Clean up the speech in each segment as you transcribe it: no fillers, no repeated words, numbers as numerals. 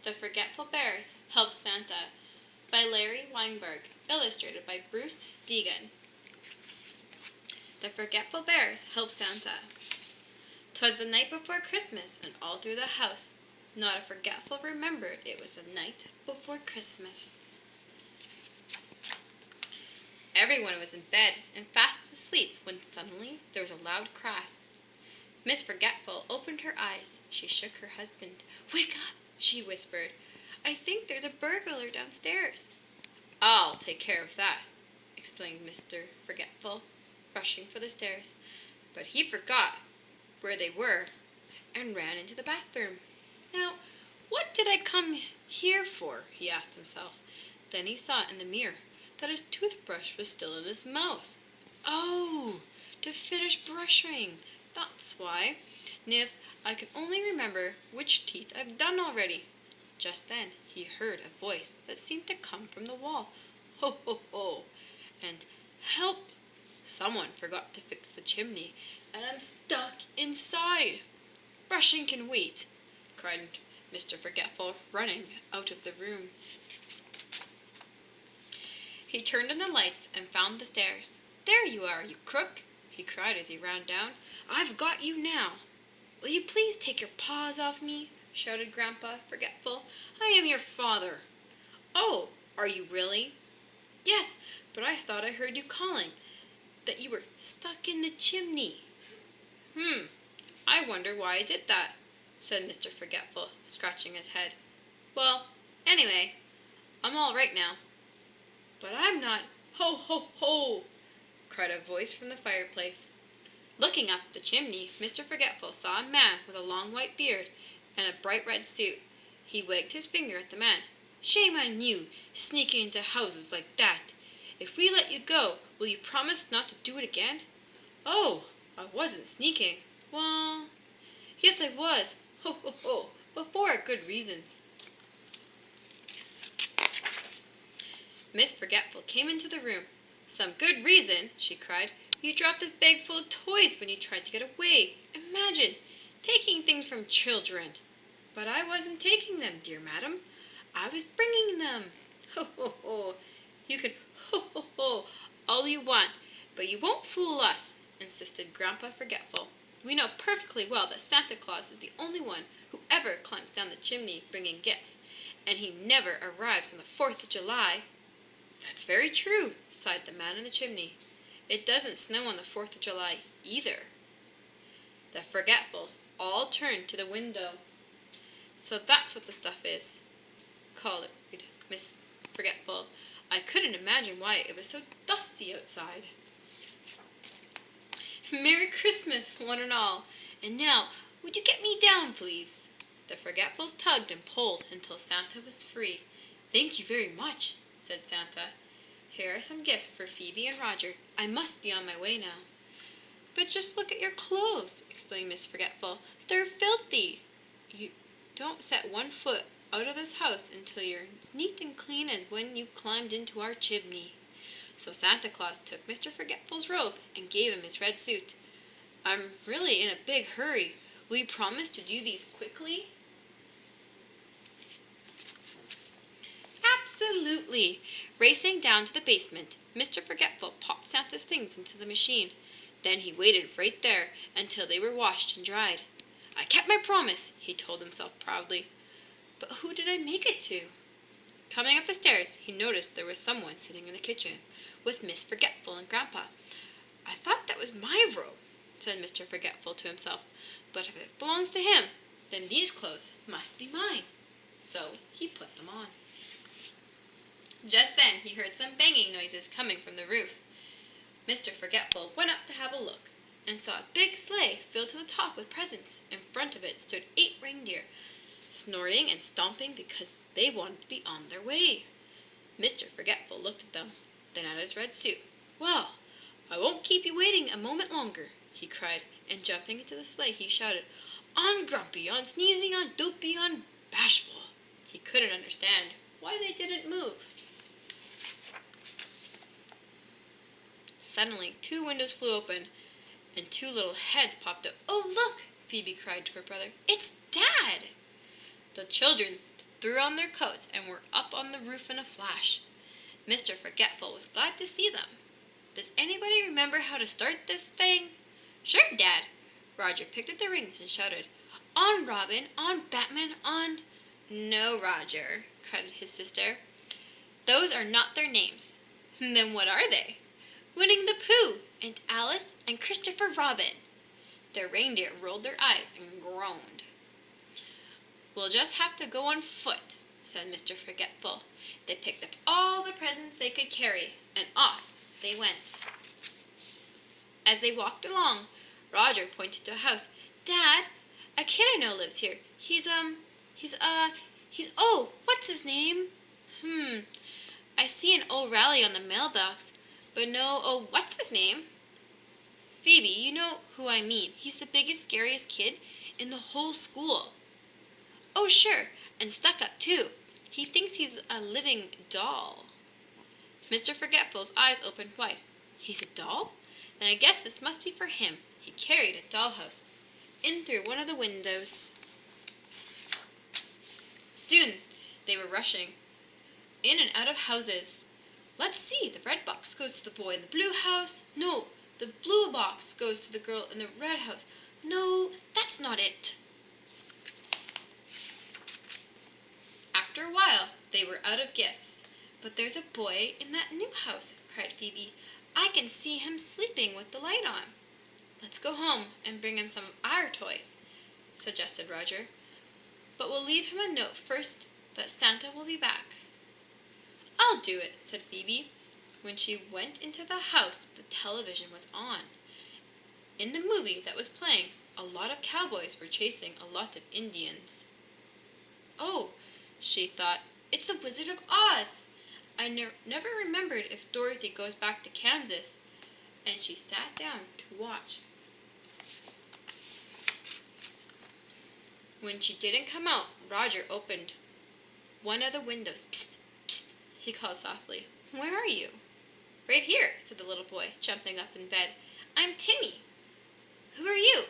The Forgetful Bears Help Santa by Larry Weinberg, illustrated by Bruce Degen. The Forgetful Bears Help Santa. 'Twas the night before Christmas, and all through the house not a forgetful remembered it was the night before Christmas. Everyone was in bed and fast asleep when suddenly there was a loud crash. Miss Forgetful opened her eyes. She shook her husband. "Wake up," she whispered. "I think there's a burglar downstairs." "I'll take care of that," explained Mr. Forgetful, rushing for the stairs. But he forgot where they were and ran into the bathroom. "Now, what did I come here for?" he asked himself. Then he saw in the mirror that his toothbrush was still in his mouth. "Oh, to finish brushing. That's why. Now if I could only remember which teeth I've done already." Just then he heard a voice that seemed to come from the wall. "Ho, ho, ho!" and "Help! Someone forgot to fix the chimney, and I'm stuck inside." "Brushing can wait," cried Mr. Forgetful, running out of the room. He turned on the lights and found the stairs. "There you are, you crook!" he cried as he ran down. "I've got you now." "Will you please take your paws off me?" shouted Grandpa Forgetful. "I am your father." "Oh, are you really?" "Yes, but I thought I heard you calling that you were stuck in the chimney." I wonder why I did that," said Mr. Forgetful, scratching his head. "Well, anyway, I'm all right now." "But I'm not." "Ho, ho, ho!" cried a voice from the fireplace. Looking up the chimney, Mr. Forgetful saw a man with a long white beard and a bright red suit. He wagged his finger at the man. "Shame on you, sneaking into houses like that. If we let you go, will you promise not to do it again?" "Oh, I wasn't sneaking." "Well, yes I was. Ho, ho, ho, but for a good reason." Miss Forgetful came into the room. "Some good reason!" she cried. "You dropped this bag full of toys when you tried to get away. Imagine, taking things from children." "But I wasn't taking them, dear madam. I was bringing them." "Ho, ho, ho! You can ho, ho, ho all you want, but you won't fool us," insisted Grandpa Forgetful. "We know perfectly well that Santa Claus is the only one who ever climbs down the chimney bringing gifts, and he never arrives on the 4th of July. "That's very true," sighed the man in the chimney. "It doesn't snow on the 4th of July either." The Forgetfuls all turned to the window. "So that's what the stuff is," called Miss Forgetful. "I couldn't imagine why it was so dusty outside." "Merry Christmas, one and all! And now, would you get me down, please?" The Forgetfuls tugged and pulled until Santa was free. "Thank you very much," said Santa. "Here are some gifts for Phoebe and Roger. I must be on my way now." "But just look at your clothes," explained Miss Forgetful. "They're filthy. You don't set one foot out of this house until you're as neat and clean as when you climbed into our chimney." So Santa Claus took Mr. Forgetful's robe and gave him his red suit. "I'm really in a big hurry. Will you promise to do these quickly?" "Absolutely." Racing down to the basement, Mr. Forgetful popped Santa's things into the machine. Then he waited right there until they were washed and dried. "I kept my promise," he told himself proudly. But who did I make it to? Coming up the stairs, he noticed there was someone sitting in the kitchen with Miss Forgetful and Grandpa. "I thought that was my robe," said Mr. Forgetful to himself. "But if it belongs to him, then these clothes must be mine." So he put them on. Just then he heard some banging noises coming from the roof. Mr. Forgetful went up to have a look and saw a big sleigh filled to the top with presents. In front of it stood 8 reindeer, snorting and stomping because they wanted to be on their way. Mr. Forgetful looked at them, then at his red suit. "Well, I won't keep you waiting a moment longer," he cried, and jumping into the sleigh he shouted, "On Grumpy, on Sneezy, on Dopey, on Bashful." He couldn't understand why they didn't move. Suddenly 2 windows flew open, and 2 little heads popped out. "Oh, look!" Phoebe cried to her brother. "It's Dad!" The children threw on their coats, and were up on the roof in a flash. Mr. Forgetful was glad to see them. "Does anybody remember how to start this thing?" "Sure, Dad." Roger picked up the rings and shouted, "On Robin, on Batman, on—" "No, Roger," cried his sister. "Those are not their names." "Then what are they?" "Winnie the Pooh, and Alice, and Christopher Robin." The reindeer rolled their eyes and groaned. "We'll just have to go on foot," said Mr. Forgetful. They picked up all the presents they could carry, and off they went. As they walked along, Roger pointed to a house. "Dad, a kid I know lives here. Oh, what's his name?" I see an O'Reilly on the mailbox, but what's his name?" "Phoebe, you know who I mean. He's the biggest, scariest kid in the whole school." "Oh, sure, and stuck up, too. He thinks he's a living doll." Mr. Forgetful's eyes opened wide. "He's a doll? Then I guess this must be for him." He carried a dollhouse in through one of the windows. Soon they were rushing in and out of houses. "Let's see, the red box goes to the boy in the blue house. No, the blue box goes to the girl in the red house. No, that's not it." After a while, they were out of gifts. "But there's a boy in that new house," cried Phoebe. "I can see him sleeping with the light on." "Let's go home and bring him some of our toys," suggested Roger. "But we'll leave him a note first that Santa will be back." "I'll do it," said Phoebe. When she went into the house, the television was on. In the movie that was playing, a lot of cowboys were chasing a lot of Indians. "Oh," she thought, "it's the Wizard of Oz. I never remembered if Dorothy goes back to Kansas." And she sat down to watch. When she didn't come out, Roger opened one of the windows. "Psst, psst," he called softly. "Where are you?" "Right here," said the little boy, jumping up in bed. "I'm Timmy." "Who are you?"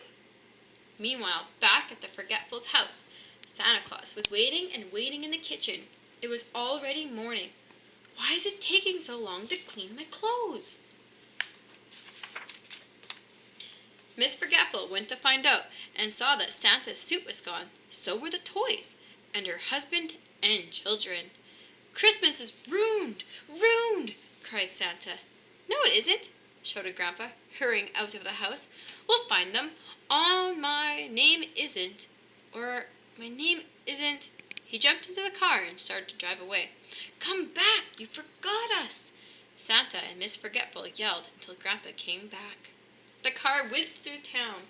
Meanwhile, back at the Forgetful's house, Santa Claus was waiting and waiting in the kitchen. It was already morning. "Why is it taking so long to clean my clothes?" Miss Forgetful went to find out and saw that Santa's suit was gone. So were the toys, and her husband and children. "Christmas is ruined! Ruined!" cried Santa. "No, it isn't," shouted Grandpa, hurrying out of the house. "We'll find them. My name isn't. He jumped into the car and started to drive away. "Come back! You forgot us!" Santa and Miss Forgetful yelled until Grandpa came back. The car whizzed through town.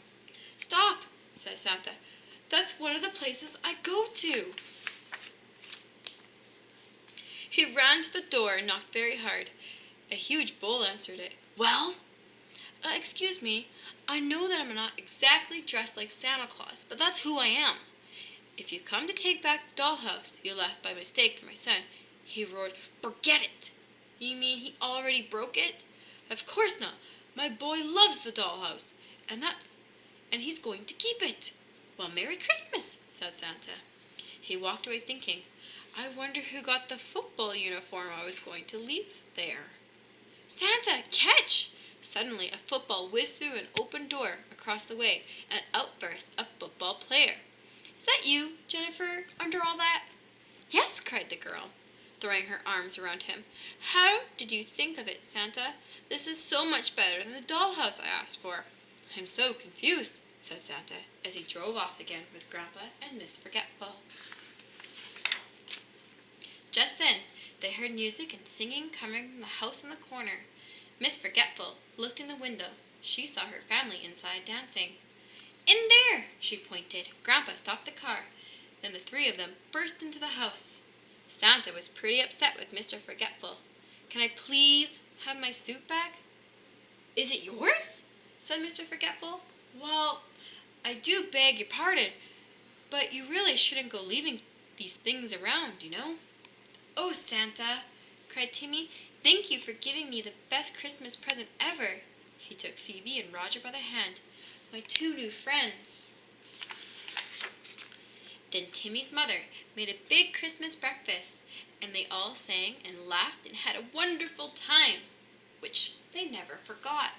"Stop!" said Santa. "That's one of the places I go to." He ran to the door and knocked very hard. A huge bull answered it. "Well?" "Excuse me, I know that I'm not exactly dressed like Santa Claus, but that's who I am. If you come to take back the dollhouse you left by mistake for my son," he roared. "Forget it!" "You mean he already broke it?" "Of course not. My boy loves the dollhouse, and he's going to keep it." "Well, Merry Christmas," said Santa. He walked away thinking, "I wonder who got the football uniform I was going to leave there." "Santa, catch!" Suddenly a football whizzed through an open door across the way, and out burst a football player. "Is that you, Jennifer, under all that?" "Yes," cried the girl, throwing her arms around him. "How did you think of it, Santa? This is so much better than the dollhouse I asked for." "I'm so confused," said Santa, as he drove off again with Grandpa and Miss Forgetful. Just then, they heard music and singing coming from the house on the corner. Miss Forgetful looked in the window. She saw her family inside dancing. "In there!" she pointed. Grandpa stopped the car. Then the three of them burst into the house. Santa was pretty upset with Mr. Forgetful. "Can I please have my suit back?" "Is it yours?" said Mr. Forgetful. "Well, I do beg your pardon, but you really shouldn't go leaving these things around, you know." "Oh, Santa," cried Timmy, "thank you for giving me the best Christmas present ever." He took Phoebe and Roger by the hand. "My two new friends." Then Timmy's mother made a big Christmas breakfast, and they all sang and laughed and had a wonderful time, which they never forgot.